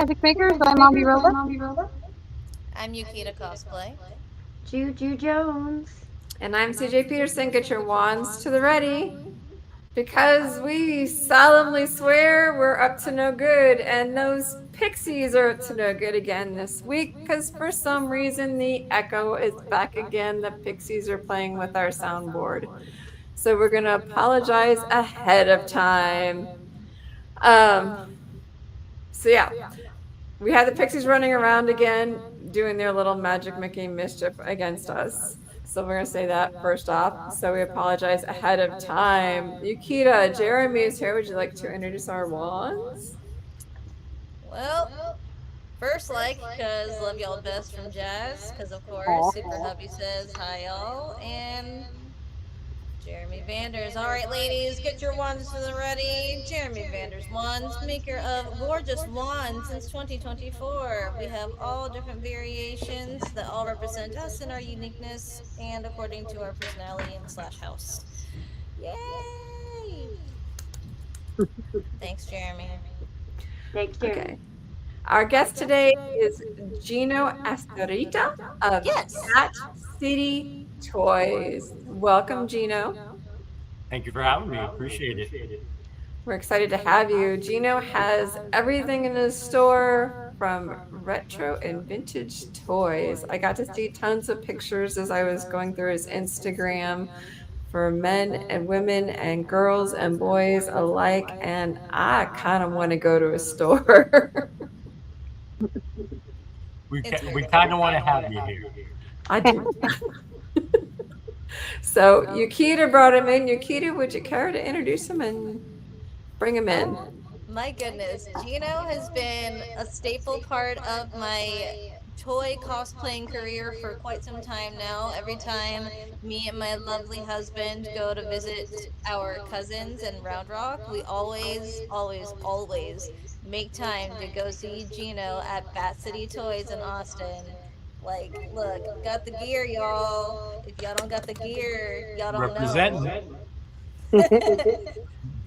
Magic Makers. I'm Mommy Rolla. I'm Yukita Cosplay. Juju Jones. And I'm CJ Peterson. Get your wands to the ready. Because we solemnly swear we're up to no good, and those pixies are up to no good again this week, because for some reason the echo is back again. The pixies are playing with our soundboard. So we're going to apologize ahead of time. So yeah, we had the pixies running around again, doing their little magic making mischief against us. So we're going to say that first off. So we apologize ahead of time. Yukita, Jeremy is here. Would you like to introduce our wands? Well, first because love y'all best from Jazz, because of course, Super Hubby says hi y'all, and Jeremy Vanders. All right, ladies, get your wands to the ready. Jeremy Vanders wands, maker of gorgeous wands since 2024. We have all different variations that all represent us and our uniqueness, and according to our personality and slash house. Yay! Thanks, Jeremy. Thanks, Jeremy. Okay. Our guest today is Geno Astarita of BatCity Toys. Welcome, Geno. Thank you for having me. Appreciate it. We're excited to have you. Geno has everything in his store from retro and vintage toys. I got to see tons of pictures as I was going through his Instagram for men and women and girls and boys alike, and I kind of want to go to a store. We kind of want to have you here. I do. So Yukita brought him in. Yukita, would you care to introduce him and bring him in? My goodness, Geno has been a staple part of my toy cosplaying career for quite some time now. Every time me and my lovely husband go to visit our cousins in Round Rock, we always make time to go see Geno at BatCity Toys in Austin. Like, look, got the gear, y'all. If y'all don't got the gear, y'all don't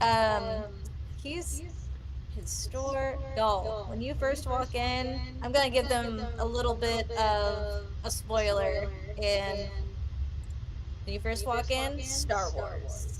know. He's his store, y'all. When you first walk in, I'm gonna give them a little bit of a spoiler. And when you first walk in, Star Wars.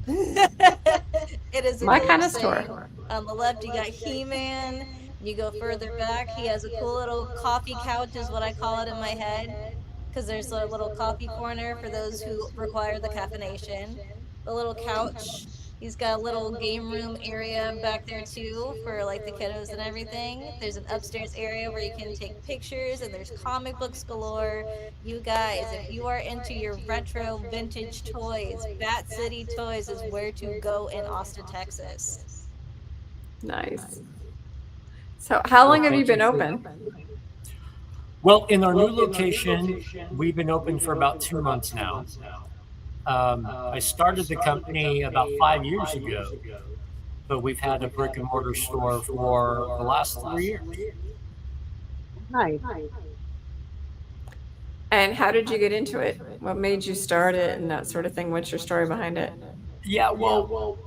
It is my kind of store. On the left, you got He-Man. You go further back, he has a cool little coffee couch, is what I call it in my head, because there's a little coffee corner for those who require the caffeination. The little couch. He's got a little game room area back there too for like the kiddos and everything. There's an upstairs area where you can take pictures, and there's comic books galore. You guys, if you are into your retro vintage toys, BatCity Toys is where to go in Austin, Texas. Nice. So how long have you been open? Well, in our new location, we've been open for about 2 months now. I started the company about 5 years ago, but we've had a brick and mortar store for the last 3 years. Nice. And how did you get into it? What made you start it and that sort of thing? What's your story behind it? Yeah, well,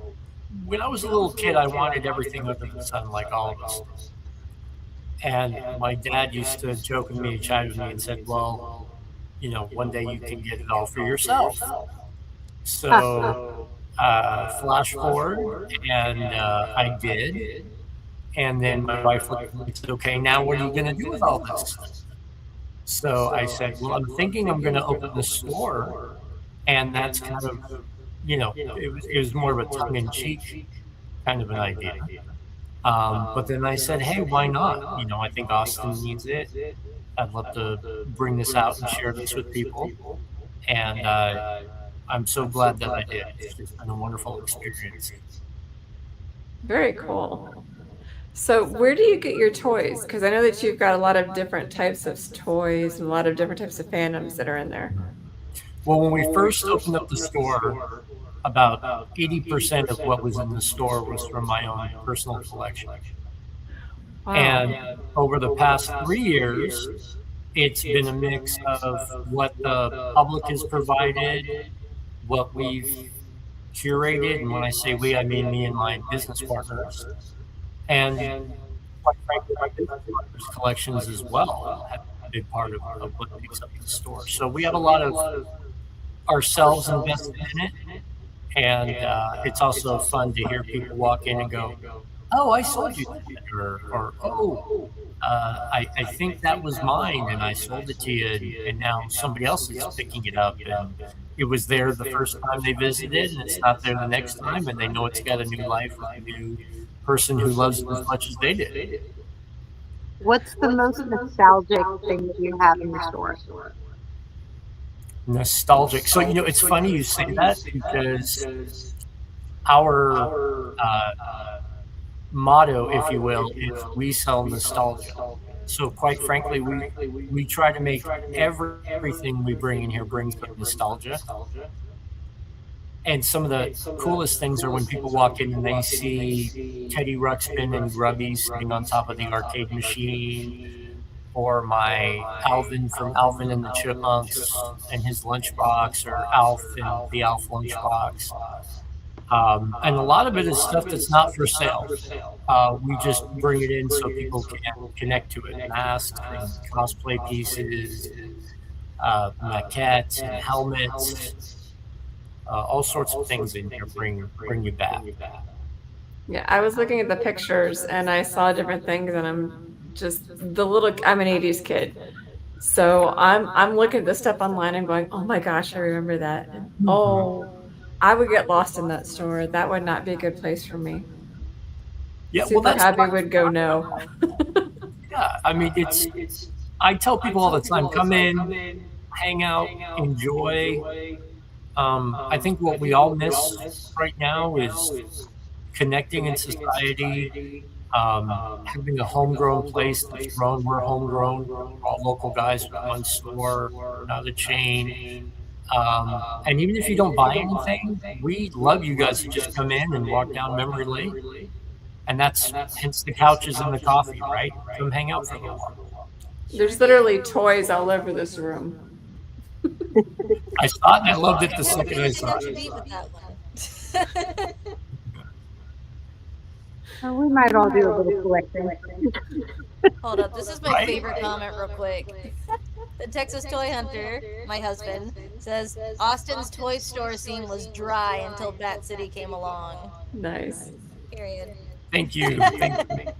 when I was a little kid, I wanted everything under the sun like all of us. And my dad used to joke with me, chide with me, and said, well, you know, one day you can get it all for yourself. So flash forward, and I did. And then my wife looked at me and said, okay, now what are you going to do with all this? So I said, well, I'm thinking I'm going to open the store. And that's kind of, you know, it was more of a tongue-in-cheek kind of an idea. But then I said, hey, why not? You know, I think Austin needs it. I'd love to bring this out and share this with people. And I'm so glad that I did. It's just been a wonderful experience. Very cool. So where do you get your toys? Because I know that you've got a lot of different types of toys and a lot of different types of fandoms that are in there. Well, when we first opened up the store, about 80% of what was in the store was from my own personal collection. Wow. And over the past 3 years, it's been a mix of what the public has provided, what we've curated, and when I say we, I mean me and my business partners, and quite frankly, my business partners' collections as well have a big part of what makes up the store. So we have a lot of ourselves invested in it. And it's also fun to hear people walk in and go, "Oh, I sold you that," or "Oh, I think that was mine, and I sold it to you, and now somebody else is picking it up, and it was there the first time they visited, and it's not there the next time, and they know it's got a new life with a new person who loves it as much as they did." What's the most nostalgic thing that you have in your store? Nostalgic. So it's funny you say that because our motto, if you will, is we sell nostalgia. So quite frankly, we try to make everything we bring in here brings up nostalgia. And some of the coolest things are when people walk in and they see Teddy Ruxpin and Grubby sitting on top of the arcade machine, or my Alvin from Alvin and the Chipmunks and his lunchbox, or Alf and the Alf lunchbox. And a lot of it is stuff that's not for sale. We just bring it in so people can connect to it. Masks and cosplay pieces, maquettes and helmets, all sorts of things in here bring you back. Yeah, I was looking at the pictures and I saw different things, and I'm an 80s kid. So I'm looking at this stuff online and going, "Oh my gosh, I remember that." And, oh, I would get lost in that store. That would not be a good place for me. Yeah, Super Happy would go no. Yeah, I mean, I tell people all the time, come in, hang out, enjoy. I think what we all miss right now is connecting in society, having a homegrown place that's grown. We're homegrown. We're all local guys with one store, not a chain. And even if you don't buy anything, we love you guys to just come in and walk down memory lane. And that's hence the couches and the coffee, right? Come hang out for a little while. There's literally toys all over this room. I saw it and I loved it the second I saw it. We might all do a little collecting. Hold up, this is my favorite comment real quick. The Texas Toy Hunter, my husband, says, "Austin's toy store scene was dry until BatCity came along." Nice. Period. Thank you. Thank you.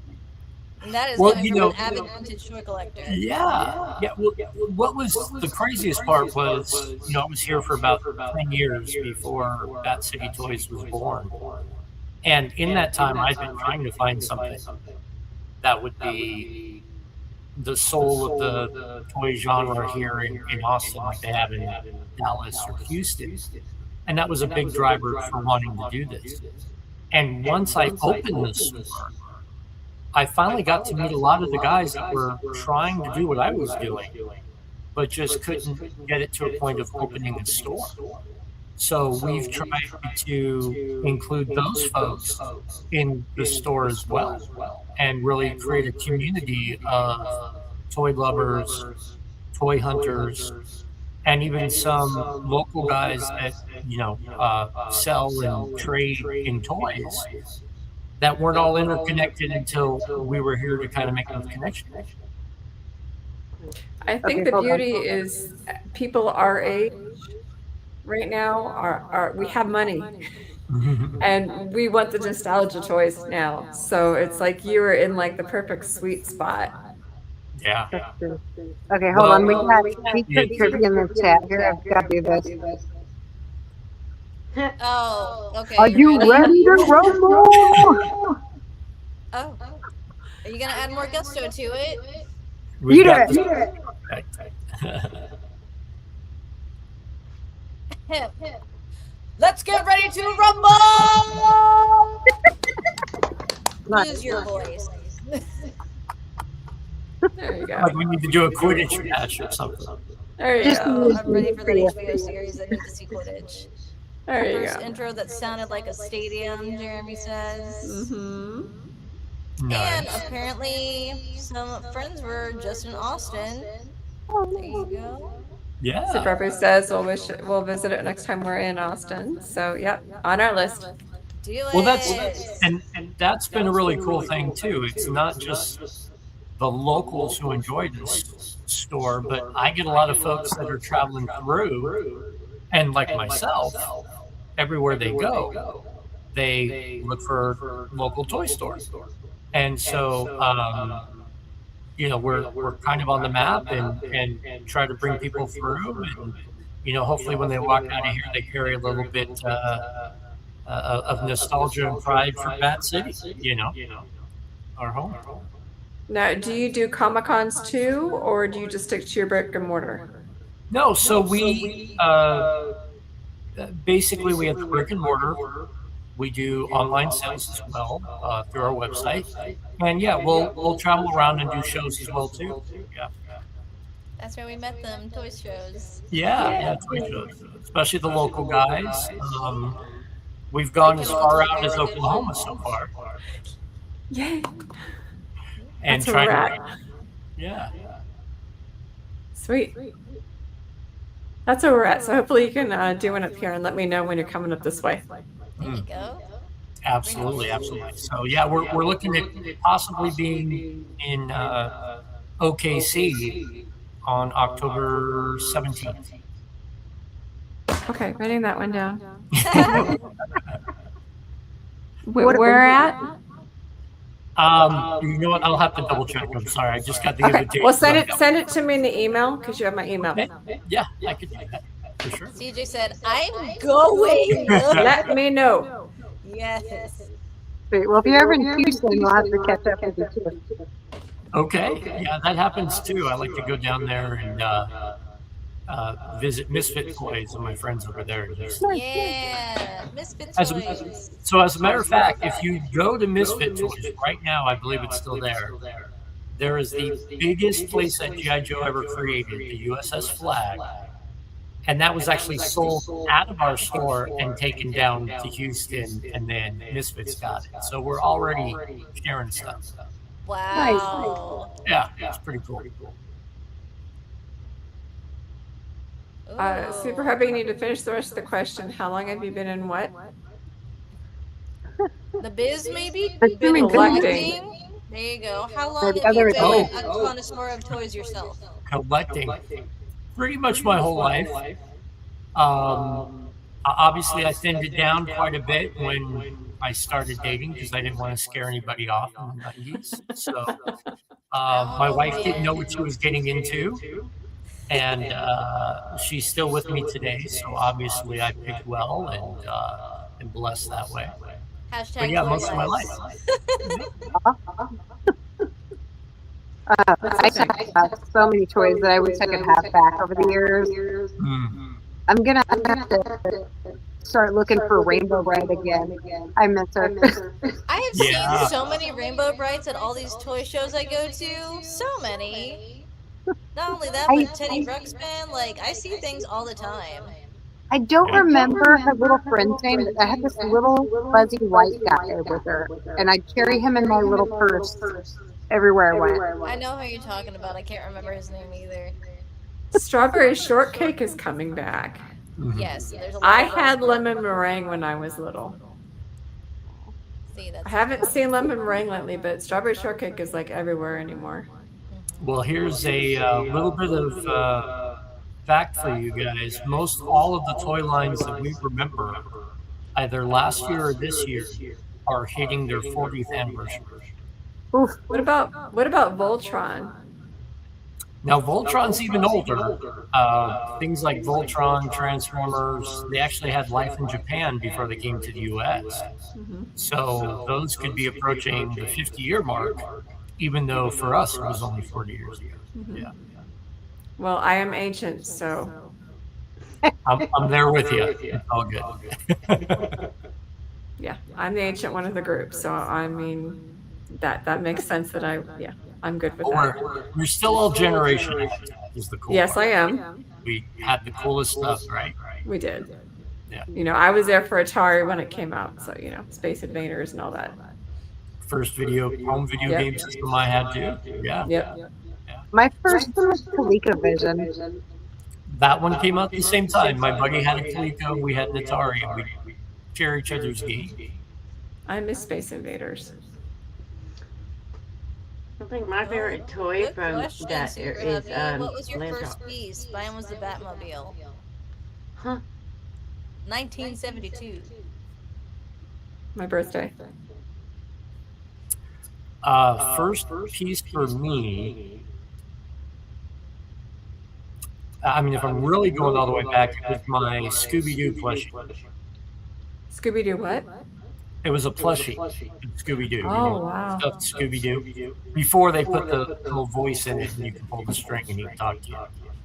And that is coming from an avid vintage toy collector. Yeah. Well, what was the craziest part was, I was here for about 10 years before BatCity Toys was born. And in that time, I've been trying to find something that would be the soul of the toy genre here in Austin, like they have in Dallas or Houston. And that was a big driver for wanting to do this. And once I opened the store, I finally got to meet a lot of the guys that were trying to do what I was doing, but just couldn't get it to a point of opening a store. So we've tried to include those folks in the store as well, and really create a community of toy lovers, toy hunters, and even some local guys that sell and trade in toys that weren't all interconnected until we were here to kind of make those connections. I think the beauty is people our age right now are we have money and we want the nostalgia toys now. So it's like you were in like the perfect sweet spot. Yeah. Okay, hold on. We put trivia in the chat here. I've got to do this. Oh, okay. Are you ready to rumble? Oh. Are you going to add more gusto to it? You do it. Let's get ready to rumble! Use your voice. There you go. Like we need to do a Quidditch match or something. There you go. I'm ready for the HBO series. I need to see Quidditch. There you First go. intro that sounded like a stadium, Jeremy says. Mm-hmm. And apparently some friends were just in Austin. There you go. Yeah. So Pepper says we'll visit it next time we're in Austin. So yep, on our list. Do Well, it. and that's been a really cool thing too. It's not just the locals who enjoy this store, but I get a lot of folks that are traveling through, and like myself, everywhere they go, they look for local toy stores, and so we're kind of on the map and try to bring people through, and hopefully when they walk out of here, they carry a little bit of nostalgia and pride for Bat City, our home. Now, do you do Comic-Cons too, or do you just stick to your brick and mortar? No, so we basically we have the brick and mortar. We do online sales as well through our website, and yeah, we'll travel around and do shows as well too. Yeah. That's where we met them, toy shows. Yeah, toy shows, especially the local guys. We've gone as far out as Oklahoma so far. Yay! And That's a trying wrap. to, yeah. Sweet. That's where we're at. So hopefully you can do one up here and let me know when you're coming up this way. There you go. Absolutely. So yeah, we're looking at possibly being in OKC on October 17th. Okay, writing that one down. Where at? You know what? I'll have to double check. I'm sorry. I just got the Okay. invitation. Well, send it to me in the email because you have my email. Yeah, I could do that for sure. CJ said, "I'm going." Let me know. Yes. Great. Well, if you're ever in Houston, we'll have to catch up with you too. Okay. Yeah, that happens too. I like to go down there and visit Misfit Toys and my friends over there. Yeah. Misfit As Toys. a matter of fact, if you go to Misfit Toys right now, I believe it's still there. There is the biggest playset G.I. Joe ever created, the USS Flag. And that was actually sold out of our store and taken down to Houston, and then Misfits got it. So we're already sharing stuff. Wow. Yeah, it's pretty cool. Super Hubby, you need to finish the rest of the question. How long have you been in what? The biz, maybe? Assuming collecting. There you go. How long Maybe have you other been things. a connoisseur of toys yourself? Collecting pretty much my whole life. Obviously, I thinned it down quite a bit when I started dating because I didn't want to scare anybody off in the 90s. So my wife didn't know what she was getting into. And she's still with me today, so obviously I picked well and blessed that way. Hashtag But yeah, toy most of my life. I have so many toys that I wish I could have back over the years. I'm gonna have to start looking for Rainbow Bright again. I miss her. I have Yeah. seen so many Rainbow Brights at all these toy shows I go to. So many. Not only that, but Teddy Ruxpin. Like, I see things all the time. I don't remember her little friend's name, but I had this little fuzzy white guy with her, and I'd carry him in my little purse everywhere I went. I know who you're talking about. I can't remember his name either. Strawberry shortcake is coming back. Yes, there's a lot I of had lemon meringue when I was little. See, that's I haven't seen lemon meringue lately, but strawberry shortcake is like everywhere anymore. Well, here's a little bit of fact for you guys. Most all of the toy lines that we remember, either last year or this year, are hitting their 40th anniversary. Oof. What about Voltron? Now, Voltron's even older. Things like Voltron, Transformers, they actually had life in Japan before they came to the U.S. So those could be approaching the 50-year mark, even though for us it was only 40 years ago. Yeah, Well, I am ancient, so I'm there with you. It's all good. yeah, I'm the ancient one of the group. So I mean, that makes sense. That I'm good with that. We're still all generation X, is the cool Yes, part. I am. We had the coolest stuff, right? We did. Yeah. You know, I was there for Atari when it came out, so Space Invaders and all that. First home video game system I had too. Yeah. Yep. My first one was ColecoVision. That one came out at the same time. My buddy had a Coleco, we had an Atari, and we share each other's game. I miss Space Invaders. I think my favorite toy Good from question, that Super is Heavy. What was your Lantern. first piece? Mine was the Batmobile. Huh? 1972. My birthday. First piece for me. I mean, if I'm really going all the way back, it was my Scooby-Doo plushie. Scooby-Doo what? It was a plushie, Scooby-Doo. Oh, wow. Stuffed Scooby-Doo. Before they put the little voice in it and you can pull the string and he can talk to you.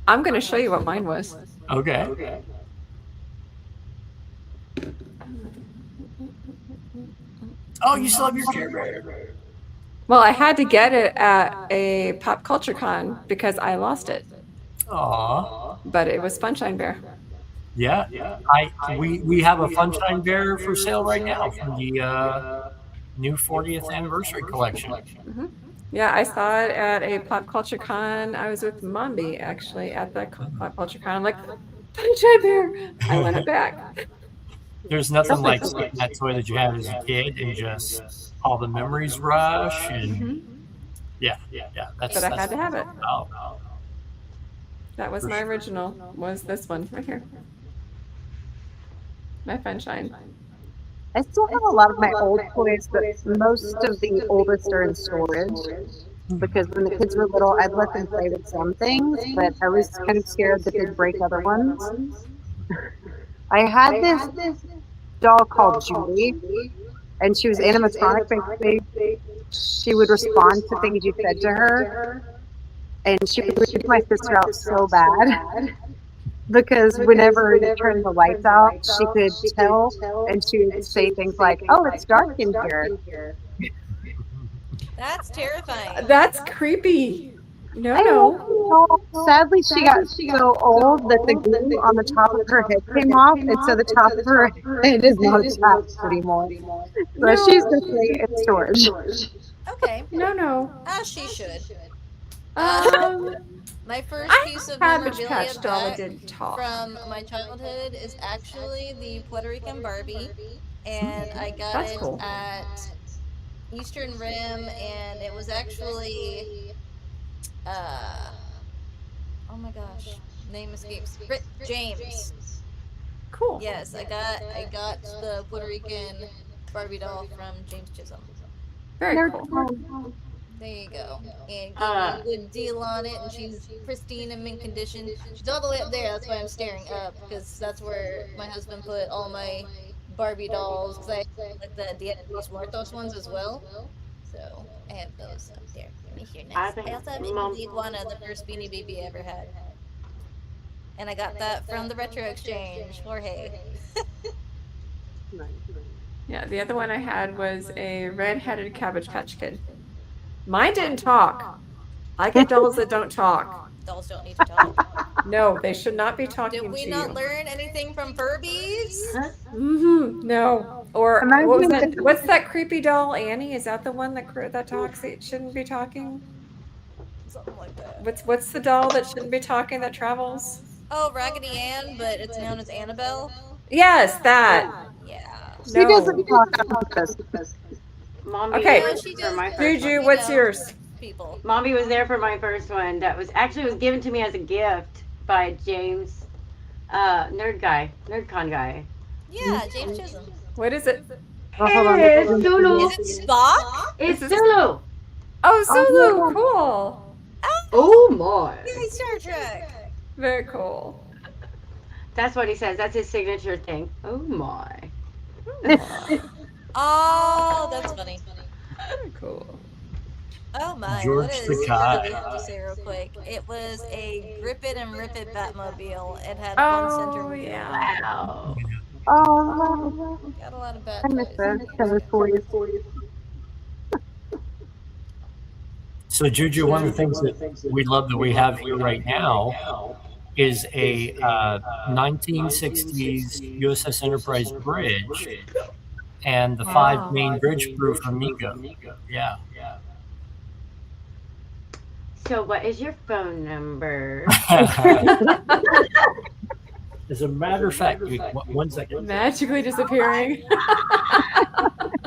I'm going to show you what mine was. Okay. Oh, you still have your Care Bear. Well, I had to get it at a Pop Culture Con because I lost it. Aw. But it was Funshine Bear. Yeah. We have a Funshine Bear for sale right now from the new 40th anniversary collection. Mm-hmm. Yeah, I saw it at a Pop Culture Con. I was with Mombi actually at the Pop Culture Con. I'm like, Funshine Bear. I want it back. There's nothing like seeing that toy that you had as a kid and just all the memories rush and yeah. But I had to have it. Oh. That was For my sure. original. Was this one right here? My Funshine. I still have a lot of my old toys, but most of the oldest are in storage. Because when the kids were little, I'd let them play with some things, but I was kind of scared that they'd break other ones. I had this doll called Julie, and she was animatronic. Basically, she would respond to things you said to her, and she would freak my sister out so bad. Because whenever you turn the lights out, she could tell, and she would say things like, "Oh, it's dark in here." That's terrifying. That's creepy. No. Sadly, she got so old that the glue on the top of her head came off, and so the top of her head is not attached anymore. So she's just like in storage. Okay. No. As she should. My first I piece of Cabbage memorabilia Patch doll that back didn't talk. from my childhood is actually the Puerto Rican Barbie, and I got That's it cool. at Eastern Rim, and it was actually, oh my gosh, name escapes. James. Cool. Yes, I got the Puerto Rican Barbie doll from James Chisholm. Very cool. There you go. And gave me a good deal on it, and she's pristine and mint condition. She's all the way up there, that's why I'm staring up, because that's where my husband put all my Barbie dolls, because I have like the Dia de los Muertos ones as well. So I have those up there. Let me hear next. I also have the iguana, the first Beanie Baby I ever had. And I got that from the Retro Exchange, Jorge. Yeah, the other one I had was a red-headed Cabbage Patch Kid. Mine didn't talk. I get dolls that don't talk. Dolls don't need to talk. No, they should not be talking Did we to not you. learn anything from Furbies? No. Or what was that? What's that creepy doll, Annie? Is that the one that talks? It shouldn't be talking. Something like that. What's the doll that shouldn't be talking that travels? Oh, Raggedy Ann, but it's known as Annabelle. Yes, that. Yeah. She doesn't talk. Mommy Okay. was for my first Juju, one. what's yours? People. Mommy was there for my first one. That was actually given to me as a gift by James, NerdCon guy. Yeah, James Chisholm. What is it? Hey, it's Zulu. Is it Spock? It's Zulu. Oh, Zulu. Cool. Oh my. Yay, Star Trek. Very cool. That's what he says. That's his signature thing. Oh my. Oh, that's funny. Very cool. Oh my. George What is Takei. I have to say real quick? It was a Grip It and Rip It Batmobile. It had one center Oh, wheel. yeah. Wow. Oh, Got a lot of bad I miss toys. those. That was 40. So Juju, one of the things that we love that we have here right now is a 1960s USS Enterprise bridge and the 5 main bridge crew from Mego. Yeah. So what is your phone number? As a matter of fact, 1 second. Magically disappearing.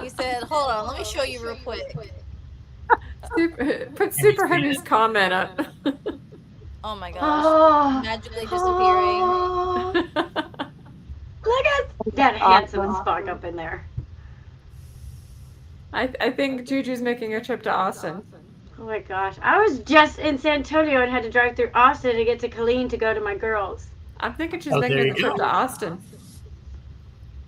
He said, "Hold on, let me show you real quick." Put Super Honey's comment up. Oh my gosh. Oh, Magically disappearing. oh, look at that handsome Spock up in there. I think Juju's making a trip to Austin. Oh my gosh. I was just in San Antonio and had to drive through Austin to get to Colleen to go to my girls. I'm thinking she's Oh, making there a you trip go. to Austin.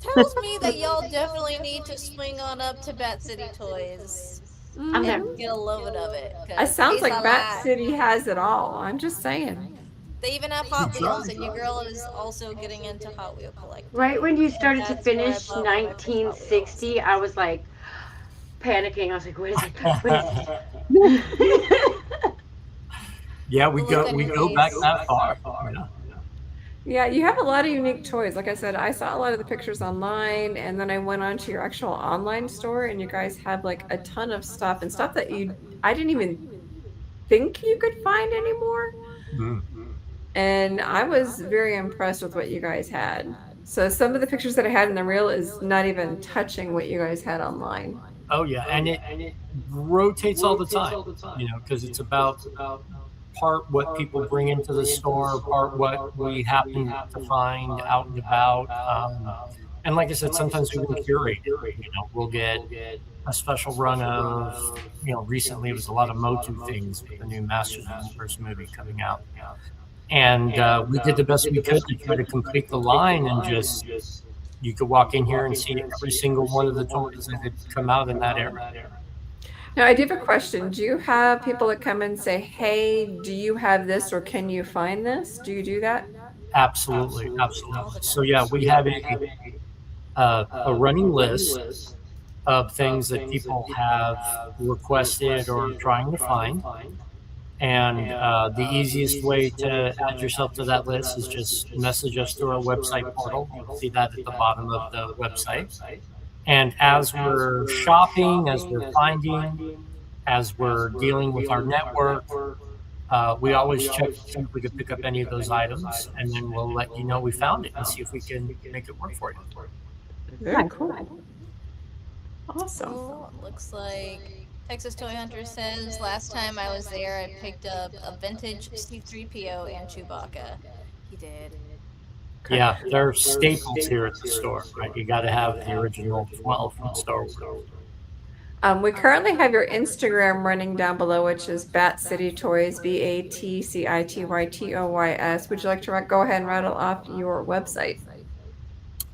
Tells me that y'all definitely need to swing on up to BatCity Toys I'm there. and get a load of it. 'cause It sounds like it's a Bat lot. City has it all. I'm just saying. They even have Hot Wheels, and your girl is also getting into Hot Wheel collecting. Right when you started to That's where I finish bought my first Hot 1960, I was like panicking. I was like, what is it? What is it? Yeah, we Look go on we your go back face. that far. Yeah. Yeah, you have a lot of unique toys. Like I said, I saw a lot of the pictures online, and then I went onto your actual online store, and you guys have like a ton of stuff and stuff that I didn't even think you could find anymore. Mm. And I was very impressed with what you guys had. So some of the pictures that I had in the reel is not even touching what you guys had online. Oh yeah, and it rotates all the time. Because it's about part what people bring into the store, part what we happen to find out and about. And like I said, sometimes we can curate. We'll get a special run of, recently it was a lot of Motu things with the new Masters of the Universe movie coming out. And we did the best we could to try to complete the line, and just you could walk in here and see every single one of the toys that had come out in that era. Now, I do have a question. Do you have people that come and say, hey, do you have this or can you find this? Do you do that? Absolutely. So yeah, we have a running list of things that people have requested or trying to find. And the easiest way to add yourself to that list is just message us through our website portal. You'll see that at the bottom of the website. And as we're shopping, as we're finding, as we're dealing with our network, we always check to see if we could pick up any of those items, and then we'll let you know we found it and see if we can make it work for you. Very cool. Awesome. Cool. Looks like Texas Toy Hunter says, last time I was there, I picked up a vintage C-3PO and Chewbacca. He did. Yeah, they're staples here at the store, right? You got to have the original 12 from Star Wars. We currently have your Instagram running down below, which is BatCity Toys, BatCityToys. Would you like to go ahead and rattle off your website?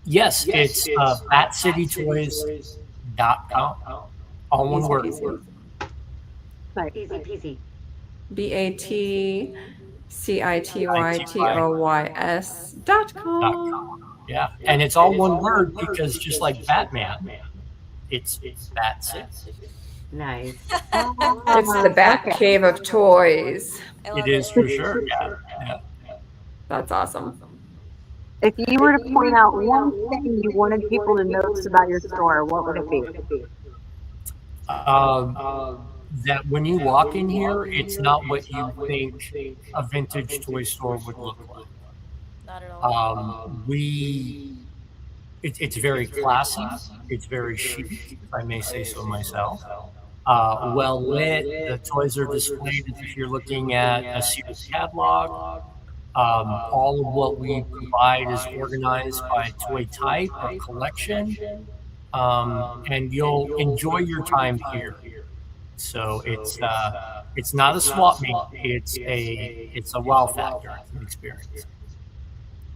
Yes, it's BatCityToys.com. All one word. Easy peasy. BatCityToys.com. Yeah, and it's all one word because just like Batman, it's BatCity. Nice. It's the Bat Cave of Toys. It is for sure. Yeah. That's awesome. If you were to point out one thing you wanted people to notice about your store, what would it be? That when you walk in here, it's not what you think a vintage toy store would look like. Not at all. It's very classy. It's very chic, if I may say so myself. Well lit. The toys are displayed as if you're looking at a Sears catalog. All of what we provide is organized by toy type or collection, and you'll enjoy your time here. So it's not a swap meet. It's a wow factor experience.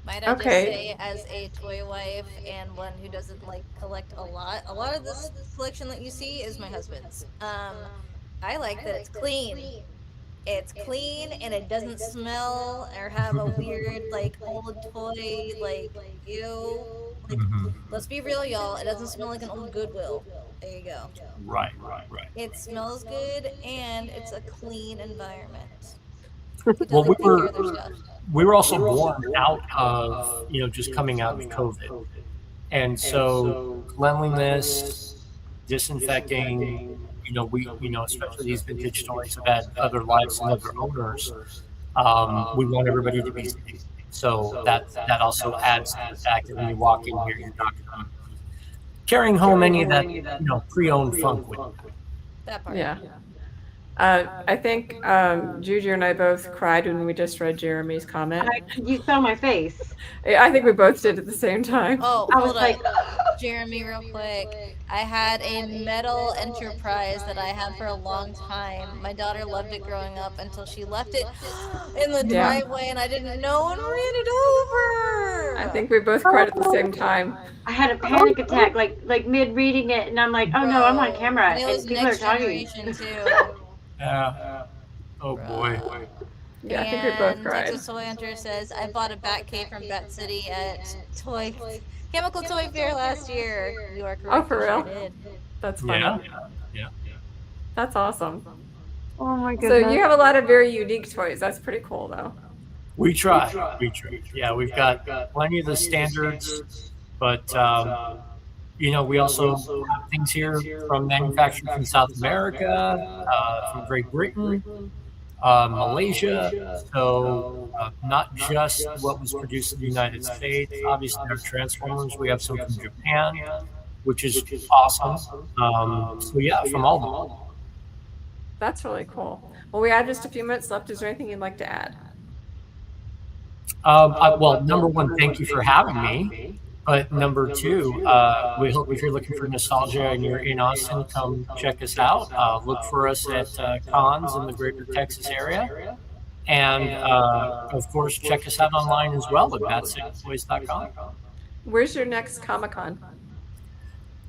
Might I just say, as a toy wife and one who doesn't collect a lot of this collection that you see is my husband's. I like that it's clean. It's clean and it doesn't smell or have a weird old toy ew. Let's be real, y'all. It doesn't smell like an old Goodwill. There you go. Right. It smells good and it's a clean environment. Well, we were also born out of just coming out of COVID, and so cleanliness, disinfecting. We especially these vintage toys have had other lives and other owners. We want everybody to be safe. So that also adds to the fact that when you walk in here, you're not going to carrying home any of that, pre-owned funk with. That part. Yeah. I think Juju and I both cried when we just read Jeremy's comment. You saw my face. I think we both did at the same time. Oh, I hold was like, up. Jeremy, real quick. I had a metal Enterprise that I had for a long time. My daughter loved it growing up until she left it in the Yeah. driveway and I didn't know and ran it over. I think we both cried at the same time. I had a panic attack, like mid reading it, and I'm like, oh no, I'm on camera, And it was people are Next talking. Generation too. Yeah. Oh boy. Yeah, I think we both And cried. Texas Toy Hunter says, I bought a Batcave from BatCity at Chemical Toy Fair last year. You are correct. Oh, for I sure real? did. That's funny. Yeah. That's awesome. Oh my So goodness. you have a lot of very unique toys. That's pretty cool, though. We try. Yeah, we've got plenty of the standards, but we also have things here from manufactured from South America, from Great Britain, Malaysia. So not just what was produced in the United States. Obviously, our Transformers. We have some from Japan, which is awesome. So yeah, from all of them. That's really cool. Well, we have just a few minutes left. Is there anything you'd like to add? Well, number one, thank you for having me. But number two, we hope if you're looking for nostalgia and you're in Austin, come check us out. Look for us at cons in the greater Texas area. And of course, check us out online as well at BatCityToys.com. Where's your next Comic-Con?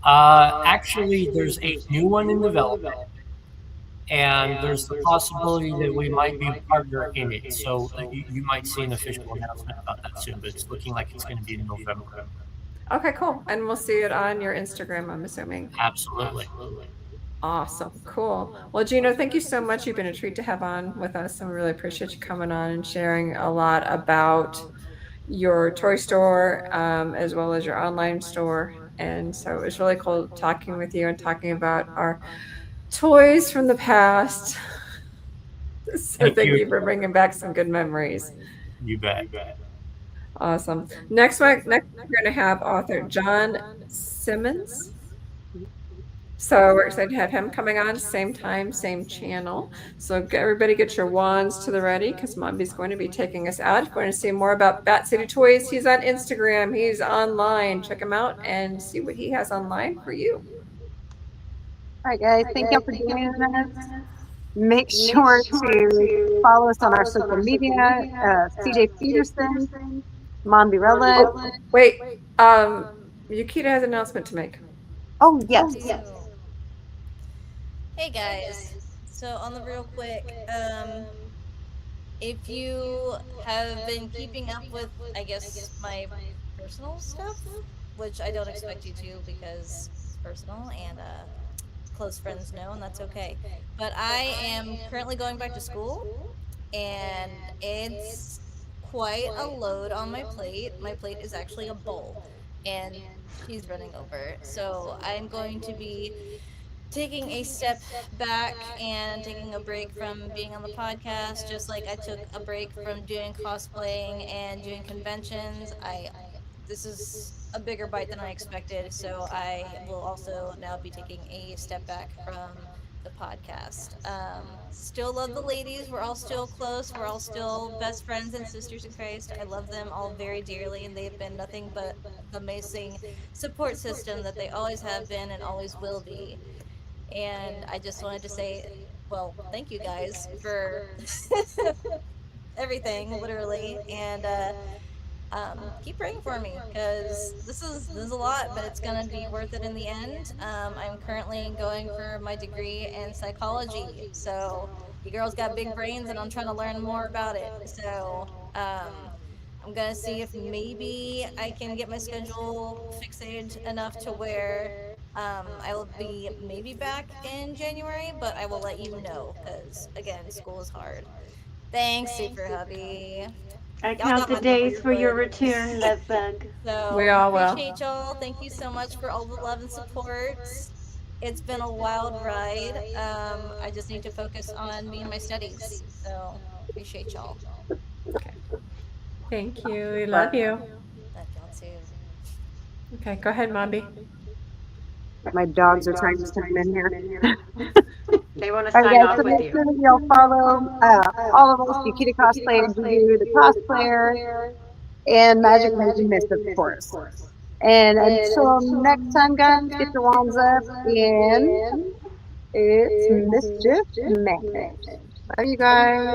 Actually, there's a new one in development. And there's the possibility that we might be a partner in it. So you might see an official announcement about that soon, but it's looking like it's going to be in November. Okay, cool. And we'll see it on your Instagram, I'm assuming. Absolutely. Awesome. Cool. Well, Geno, thank you so much. You've been a treat to have on with us, and we really appreciate you coming on and sharing a lot about your toy store as well as your online store. And so it was really cool talking with you and talking about our toys from the past. So thank you for bringing back some good memories. You bet. Awesome. Next we're going to have author John Simmons. So we're excited to have him coming on, same time, same channel. So everybody get your wands to the ready because Mombi's going to be taking us out. If you want to see more about BatCity Toys, he's on Instagram, he's online. Check him out and see what he has online for you. All right, guys. Thank you for joining us. Make sure to follow us on our social media. CJ Peterson, Mombi Relic. Wait, Yukita has an announcement to make. Oh, yes. Hey guys, so on the real quick, if you have been keeping up with, I guess, my personal stuff, which I don't expect you to because it's personal and close friends know, and that's okay. But I am currently going back to school, and it's quite a load on my plate. My plate is actually a bowl, and she's running over. So I'm going to be taking a step back and taking a break from being on the podcast, just like I took a break from doing cosplaying and doing conventions. This is a bigger bite than I expected, so I will also now be taking a step back from the podcast. Still love the ladies. We're all still close. We're all still best friends and sisters in Christ. I love them all very dearly, and they've been nothing but the amazing support system that they always have been and always will be. And I just wanted to say, well, thank you guys for everything, literally, and keep praying for me because this is a lot, but it's gonna be worth it in the end. I'm currently going for my degree in psychology, so you girls got big brains, and I'm trying to learn more about it. So I'm gonna see if maybe I can get my schedule fixated enough to where I will be maybe back in January, but I will let you know because again, school is hard. Thanks, Super Hubby. I count the days for your return, Love Bug. So We all will. appreciate y'all. Thank you so much for all the love and support. It's been a wild ride. I just need to focus on me and my studies. So appreciate y'all. Okay. Thank you. We love you. Love y'all too. Okay, go ahead, Mombi. My dogs are trying to come in here. They want to All right, sign guys, off so with make you. sure that y'all follow all of us, Bikini Cosplay, you, the cosplayer, and Magic Making Mischief, of course. And until next time, guys, get your wands up, and it's Mischief Madness. Love you guys.